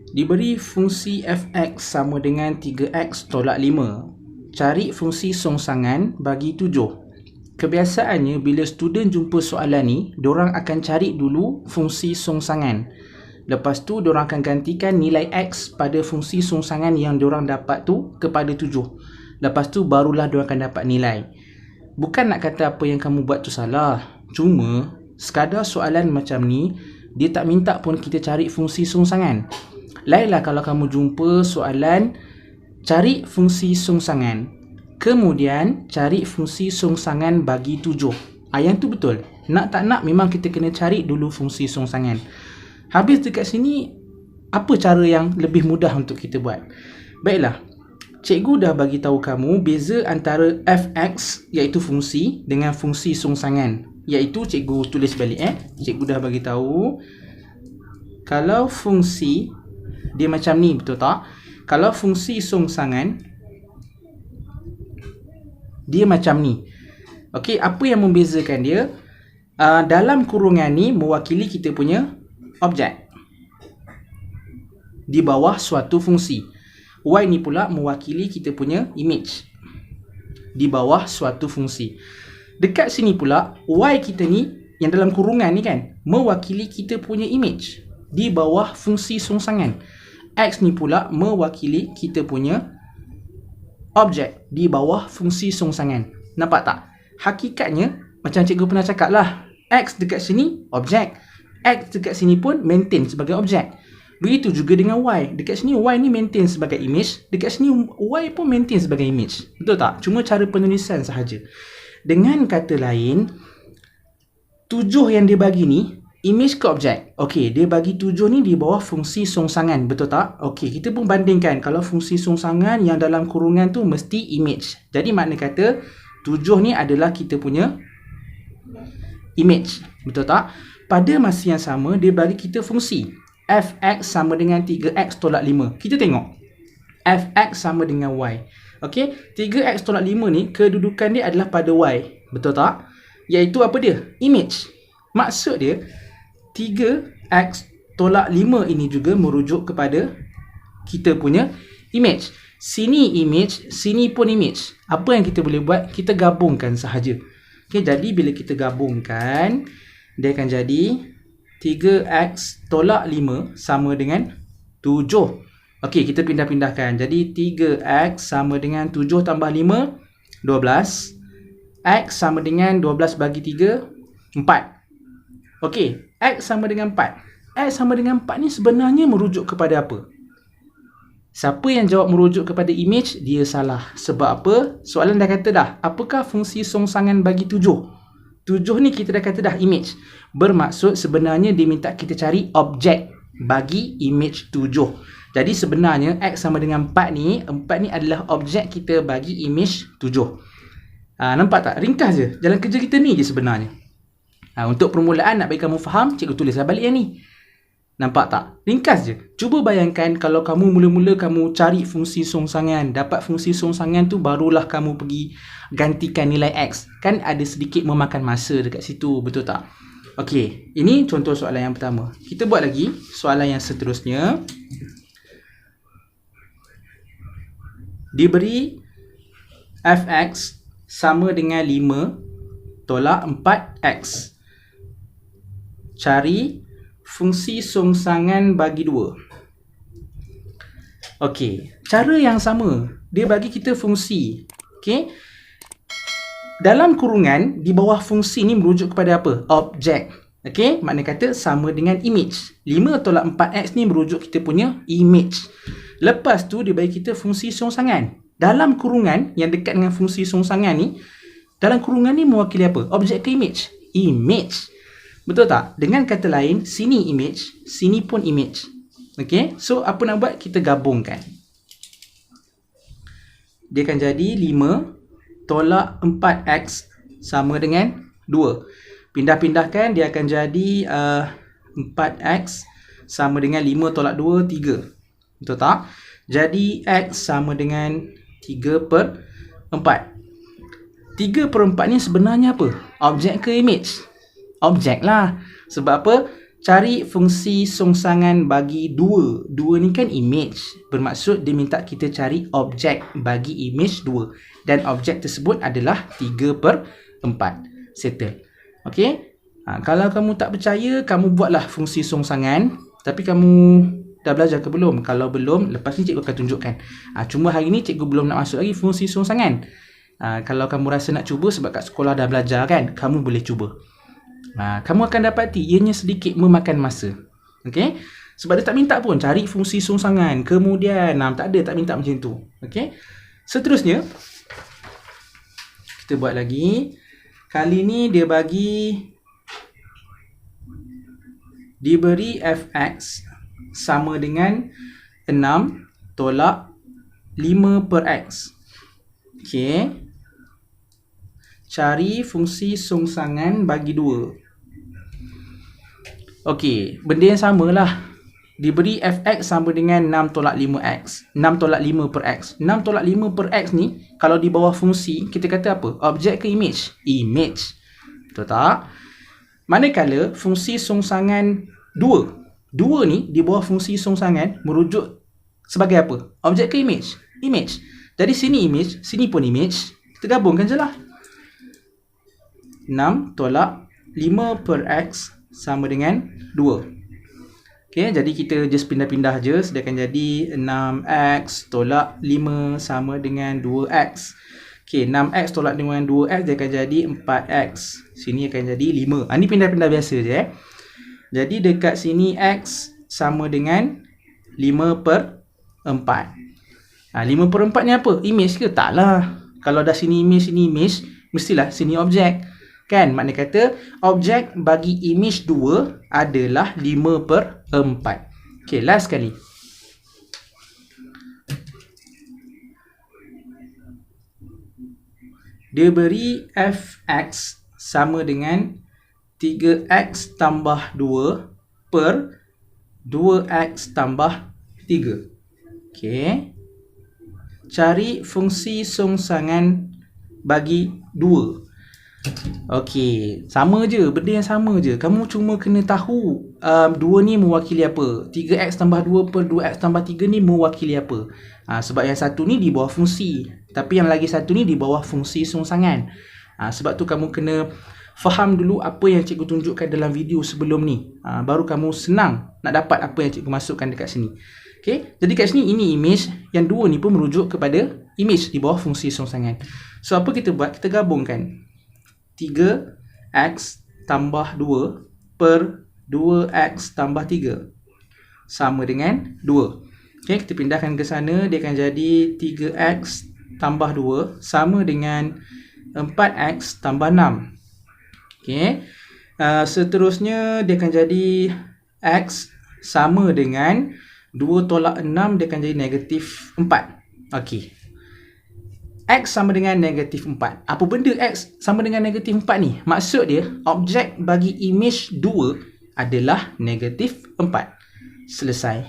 Diberi fungsi fx sama dengan 3x tolak 5. Cari fungsi songsangan bagi 7. Kebiasaannya bila student jumpa soalan ni, diorang akan cari dulu fungsi songsangan. Lepas tu diorang akan gantikan nilai x pada fungsi songsangan yang diorang dapat tu kepada 7. Lepas tu barulah diorang akan dapat nilai. Bukan nak kata apa yang kamu buat tu salah. Cuma sekadar soalan macam ni, dia tak minta pun kita cari fungsi songsangan. Lainlah kalau kamu jumpa soalan cari fungsi songsangan, kemudian cari fungsi songsangan bagi 7. Yang tu betul. Nak tak nak memang kita kena cari dulu fungsi songsangan. Habis dekat sini, apa cara yang lebih mudah untuk kita buat? Baiklah, cikgu dah bagi tahu kamu beza antara fx iaitu fungsi dengan fungsi songsangan. Iaitu cikgu tulis balik Cikgu dah bagi tahu kalau fungsi dia macam ni, betul tak? Kalau fungsi songsangan dia macam ni. Okey, apa yang membezakan dia? Dalam kurungan ni mewakili kita punya objek di bawah suatu fungsi. Y ni pula mewakili kita punya image di bawah suatu fungsi. Dekat sini pula Y kita ni yang dalam kurungan ni kan mewakili kita punya image di bawah fungsi songsangan. X ni pula mewakili kita punya objek di bawah fungsi songsangan. Nampak tak? Hakikatnya macam cikgu pernah cakap lah, X dekat sini objek, X dekat sini pun maintain sebagai objek. Begitu juga dengan Y. Dekat sini Y ni maintain sebagai image, dekat sini Y pun maintain sebagai image. Betul tak? Cuma cara penulisan sahaja. Dengan kata lain, 7 yang dia bagi ni image ke objek. Okey, dia bagi 7 ni di bawah fungsi songsangan, betul tak? Okey, kita pun bandingkan. Kalau fungsi songsangan yang dalam kurungan tu mesti image. Jadi makna kata 7 ni adalah kita punya image, betul tak? Pada masa yang sama dia bagi kita fungsi fx sama dengan 3x tolak 5. Kita tengok fx sama dengan y. Okey, 3x tolak 5 ni kedudukan dia adalah pada y, betul tak? Iaitu apa dia? Image. Maksud dia 3x tolak 5 ini juga merujuk kepada kita punya image. Sini image, sini pun image. Apa yang kita boleh buat? Kita gabungkan sahaja. Okey, jadi bila kita gabungkan, dia akan jadi 3x tolak 5 sama dengan 7. Okey, kita pindah-pindahkan. Jadi 3x sama dengan 7 tambah 5, 12. X sama dengan 12 bagi 3, 4. Okey, X sama dengan 4. X sama dengan 4 ni sebenarnya merujuk kepada apa? Siapa yang jawab merujuk kepada image, dia salah. Sebab apa? Soalan dah kata dah, apakah fungsi songsangan bagi 7? 7 ni kita dah kata dah image. Bermaksud sebenarnya dia minta kita cari objek bagi image 7. Jadi sebenarnya X sama dengan 4 ni, 4 ni adalah objek kita bagi image 7. Nampak tak? Ringkas je. Jalan kerja kita ni je sebenarnya. Untuk permulaan nak bagi kamu faham, cikgu tulislah balik yang ni. Nampak tak? Ringkas je. Cuba bayangkan kalau kamu mula-mula kamu cari fungsi songsangan, dapat fungsi songsangan tu barulah kamu pergi gantikan nilai X. Kan ada sedikit memakan masa dekat situ, betul tak? Okey, ini contoh soalan yang pertama. Kita buat lagi soalan yang seterusnya. Diberi fx sama dengan 5 tolak 4x. Cari fungsi songsangan bagi 2. Okey, cara yang sama. Dia bagi kita fungsi. Okey. Dalam kurungan, di bawah fungsi ni merujuk kepada apa? Objek. Okey, makna kata sama dengan image. 5 tolak 4x ni merujuk kita punya image. Lepas tu dia bagi kita fungsi songsangan. Dalam kurungan yang dekat dengan fungsi songsangan ni, dalam kurungan ni mewakili apa? Objek ke image? Image. Betul tak? Dengan kata lain, sini image, sini pun image. Okey, so apa nak buat? Kita gabungkan. Dia akan jadi 5 tolak 4x sama dengan 2. Pindah-pindahkan, dia akan jadi 4x sama dengan 5 tolak 2, 3. Betul tak? Jadi x sama dengan 3/4. 3/4 ni sebenarnya apa? Objek ke image? Objek lah. Sebab apa? Cari fungsi songsangan bagi 2. 2 ni kan image. Bermaksud dia minta kita cari objek bagi image 2. Dan objek tersebut adalah 3/4. Settle. Okey? Kalau kamu tak percaya, kamu buatlah fungsi songsangan. Tapi kamu dah belajar ke belum? Kalau belum, lepas ni cikgu akan tunjukkan. Cuma hari ni cikgu belum nak masuk lagi fungsi songsangan. Kalau kamu rasa nak cuba sebab kat sekolah dah belajar kan, kamu boleh cuba. Kamu akan dapati ianya sedikit memakan masa. Okey? Sebab dia tak minta pun cari fungsi songsangan. Kemudian tak minta macam tu. Okey? Seterusnya kita buat lagi. Kali ni dia diberi fx sama dengan 6 tolak 5/x. Okey. Cari fungsi songsangan bagi 2. Okey, benda yang samalah. Diberi fx sama dengan 6 tolak 5x. 6 tolak 5/x. 6 tolak 5/x ni, kalau di bawah fungsi, kita kata apa? Objek ke image? Image. Betul tak? Manakala fungsi songsangan 2. 2 ni, di bawah fungsi songsangan, merujuk sebagai apa? Objek ke image? Image. Jadi sini image, sini pun image. Kita gabungkan je lah. 6 tolak 5/x sama dengan 2. Okey, jadi kita just pindah-pindah je. Dia akan jadi 6x tolak 5 sama dengan 2x. Okey, 6x tolak dengan 2x dia akan jadi 4x. Sini akan jadi 5. Ni pindah-pindah biasa je. Jadi dekat sini x sama dengan 5/4. 5/4 ni apa? Image ke? Taklah. Kalau dah sini image, mestilah sini objek. Kan? Maknanya kata objek bagi image 2 adalah 5/4. Okey, last sekali. Dia beri fx sama dengan 3x tambah 2 per 2x tambah 3. Okey. Cari fungsi songsangan bagi 2. Okey, sama je, benda yang sama je. Kamu cuma kena tahu 2 ni mewakili apa. 3x tambah 2 per 2x tambah 3 ni mewakili apa. Sebab yang satu ni di bawah fungsi, tapi yang lagi satu ni di bawah fungsi songsangan. Sebab tu kamu kena faham dulu apa yang cikgu tunjukkan dalam video sebelum ni. Baru kamu senang nak dapat apa yang cikgu masukkan dekat sini. Okey, jadi kat sini ini image, yang 2 ni pun merujuk kepada image di bawah fungsi songsangan. So apa kita buat? Kita gabungkan 3x tambah 2 per 2x tambah 3 sama dengan 2. Okey, kita pindahkan ke sana, dia akan jadi 3x tambah 2 sama dengan 4x tambah 6. Okey. Seterusnya dia akan jadi x sama dengan 2 tolak 6, dia akan jadi negatif 4. Okey. X sama dengan negatif 4. Apa benda X sama dengan negatif 4 ni? Maksud dia, objek bagi image 2 adalah negatif 4. Selesai.